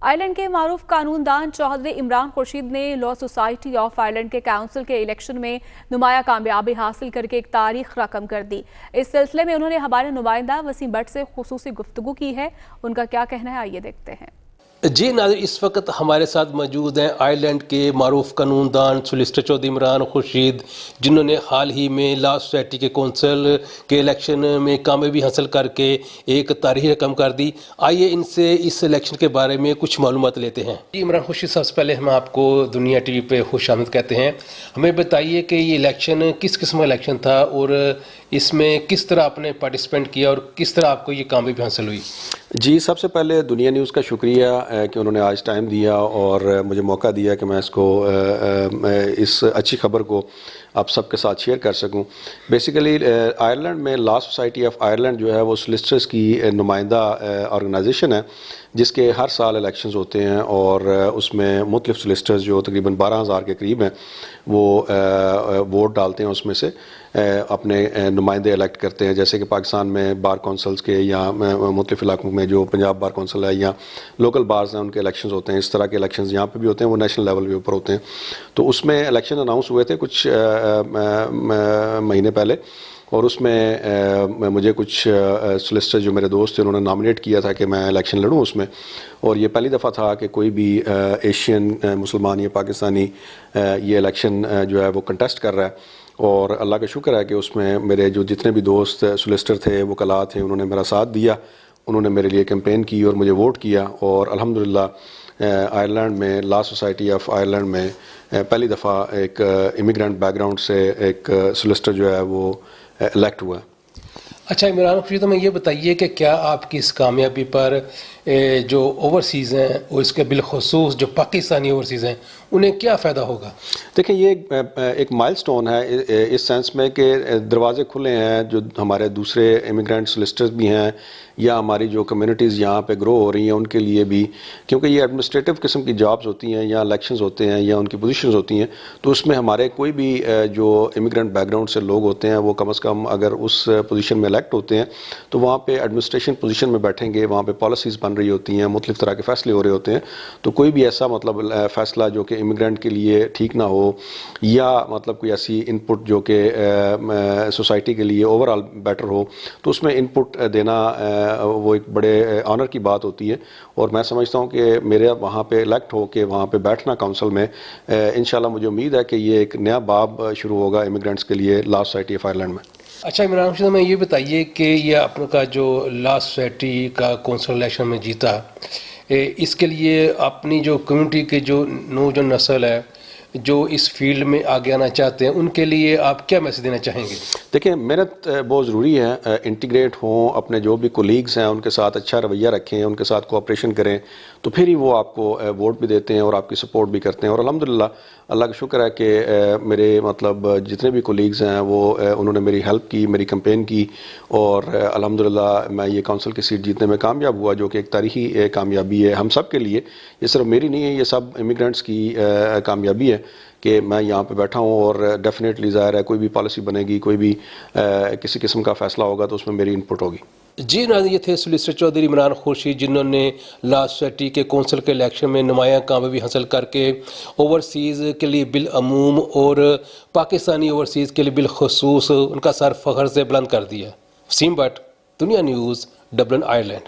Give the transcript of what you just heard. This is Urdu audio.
آئرلینڈ کے معروف قانون دان چودھری عمران خورشید نے لا سوسائٹی آف آئرلینڈ کے کونسل کے الیکشن میں نمایاں کامیابی حاصل کر کے ایک تاریخ رقم کر دی۔ اس سلسلے میں انہوں نے ہمارے نمائندہ وسیم بٹ سے خصوصی گفتگو کی ہے۔ ان کا کیا کہنا ہے آئیے دیکھتے ہیں۔ جی ناظرین، اس وقت ہمارے ساتھ موجود ہیں آئرلینڈ کے معروف قانون دان سولیسٹر چودھری عمران خورشید، جنہوں نے حال ہی میں لا سوسائٹی کے کونسل کے الیکشن میں کامیابی حاصل کر کے ایک تاریخی رقم کر دی۔ آئیے ان سے اس الیکشن کے بارے میں کچھ معلومات لیتے ہیں۔ جی عمران خورشید، سب سے پہلے ہم آپ کو دنیا ٹی وی پہ خوش آمد کہتے ہیں۔ ہمیں بتائیے کہ یہ الیکشن کس قسم کا الیکشن تھا اور اس میں کس طرح آپ نے پارٹیسپینٹ کیا اور کس طرح آپ کو یہ کامیابی حاصل ہوئی؟ جی، سب سے پہلے دنیا نیوز کا شکریہ کہ انہوں نے آج ٹائم دیا اور مجھے موقع دیا کہ میں اس اچھی خبر کو آپ سب کے ساتھ شیئر کر سکوں۔ بیسیکلی آئرلینڈ میں لا سوسائٹی آف آئرلینڈ جو ہے وہ سولیسٹرز کی نمائندہ آرگنائزیشن ہے، جس کے ہر سال الیکشنز ہوتے ہیں اور اس میں مختلف سولیسٹرز جو تقریباً 12,000 کے قریب ہیں وہ ووٹ ڈالتے ہیں، اس میں سے اپنے نمائندے الیکٹ کرتے ہیں۔ جیسے کہ پاکستان میں بار کونسلز کے یا مختلف علاقوں میں جو پنجاب بار کونسل ہے یا لوکل بارز ہیں ان کے الیکشنز ہوتے ہیں، اس طرح کے الیکشنز یہاں پہ بھی ہوتے ہیں، وہ نیشنل لیول کے اوپر ہوتے ہیں۔ تو اس میں الیکشن اناؤنس ہوئے تھے کچھ مہینے پہلے، اور اس میں مجھے کچھ سولیسٹر جو میرے دوست تھے انہوں نے نامنیٹ کیا تھا کہ میں الیکشن لڑوں اس میں، اور یہ پہلی دفعہ تھا کہ کوئی بھی ایشین مسلمان یا پاکستانی یہ الیکشن جو ہے وہ کنٹیسٹ کر رہا ہے۔ اور اللہ کا شکر ہے کہ اس میں میرے جو جتنے بھی دوست سولیسٹر تھے، وکلاء تھے، انہوں نے میرا ساتھ دیا، انہوں نے میرے لیے کیمپین کی اور مجھے ووٹ کیا، اور الحمدللہ آئرلینڈ میں لا سوسائٹی آف آئرلینڈ میں پہلی دفعہ ایک امیگرینٹ بیک گراؤنڈ سے ایک سولیسٹر جو ہے وہ الیکٹ ہوا۔ اچھا عمران خورشید، ہمیں یہ بتائیے کہ کیا آپ کی اس کامیابی پر جو اوورسیز ہیں اور اس کے بالخصوص جو پاکستانی اوورسیز ہیں انہیں کیا فائدہ ہوگا؟ دیکھیں، یہ ایک مائل سٹون ہے اس سینس میں کہ دروازے کھلے ہیں، جو ہمارے دوسرے امیگرینٹ سولیسٹرز بھی ہیں یا ہماری جو کمیونٹیز یہاں پہ گرو ہو رہی ہیں ان کے لیے بھی، کیونکہ یہ ایڈمنسٹریٹو قسم کی جابز ہوتی ہیں یا الیکشنز ہوتے ہیں یا ان کی پوزیشنز ہوتی ہیں، تو اس میں ہمارے کوئی بھی جو امیگرینٹ بیک گراؤنڈ سے لوگ ہوتے ہیں وہ کم از کم اگر اس پوزیشن میں الیکٹ ہوتے ہیں تو وہاں پہ ایڈمنسٹریشن پوزیشن میں بیٹھیں گے، وہاں پہ پالیسیز بن رہی ہوتی ہیں، مختلف طرح کے فیصلے ہو رہے ہوتے ہیں، تو کوئی بھی ایسا فیصلہ جو کہ امیگرینٹ کے لیے ٹھیک نہ ہو یا کوئی ایسی ان پٹ جو کہ سوسائٹی کے لیے اوور آل بیٹر ہو، تو اس میں ان پٹ دینا وہ ایک بڑے آنر کی بات ہوتی ہے۔ اور میں سمجھتا ہوں کہ میرے وہاں پہ الیکٹ ہو کے وہاں پہ بیٹھنا کونسل میں، انشاءاللہ مجھے امید ہے کہ یہ ایک نیا باب شروع ہوگا امیگرینٹس کے لیے لا سوسائٹی آف آئرلینڈ میں۔ اچھا عمران خورشید، ہمیں یہ بتائیے کہ یہ آپ کا جو لا سوسائٹی کا کونسل الیکشن میں جیتا، اس کے لیے اپنی جو کمیونٹی کے جو نوجوان نسل ہے جو اس فیلڈ میں آگے آنا چاہتے ہیں ان کے لیے آپ کیا میسج دینا چاہیں گے؟ دیکھیں، محنت بہت ضروری ہے، انٹیگریٹ ہوں، اپنے جو بھی کولیگز ہیں ان کے ساتھ اچھا رویہ رکھیں، ان کے ساتھ کوآپریشن کریں، تو پھر ہی وہ آپ کو ووٹ بھی دیتے ہیں اور آپ کی سپورٹ بھی کرتے ہیں۔ اور الحمدللہ اللہ کا شکر ہے کہ میرے جتنے بھی کولیگز ہیں وہ انہوں نے میری ہیلپ کی، میری کمپین کی، اور الحمدللہ میں یہ کونسل کی سیٹ جیتنے میں کامیاب ہوا، جو کہ ایک تاریخی کامیابی ہے ہم سب کے لیے۔ یہ صرف میری نہیں ہے، یہ سب امیگرینٹس کی کامیابی ہے کہ میں یہاں پہ بیٹھا ہوں، اور ڈیفینیٹلی ظاہر ہے کوئی بھی پالیسی بنے گی، کوئی بھی کسی قسم کا فیصلہ ہوگا تو اس میں میری انپٹ ہوگی۔ جی ناظرین، یہ تھے سولیسٹر چودھری عمران خورشید، جنہوں نے لا سوسائٹی کے کونسل کے الیکشن میں نمایاں کامیابی حاصل کر کے اوورسیز کے لیے بالعموم اور پاکستانی اوورسیز کے لیے بالخصوص ان کا سر فخر سے بلند کر دیا۔ وسیم بٹ، دنیا نیوز، ڈبلن، آئرلینڈ۔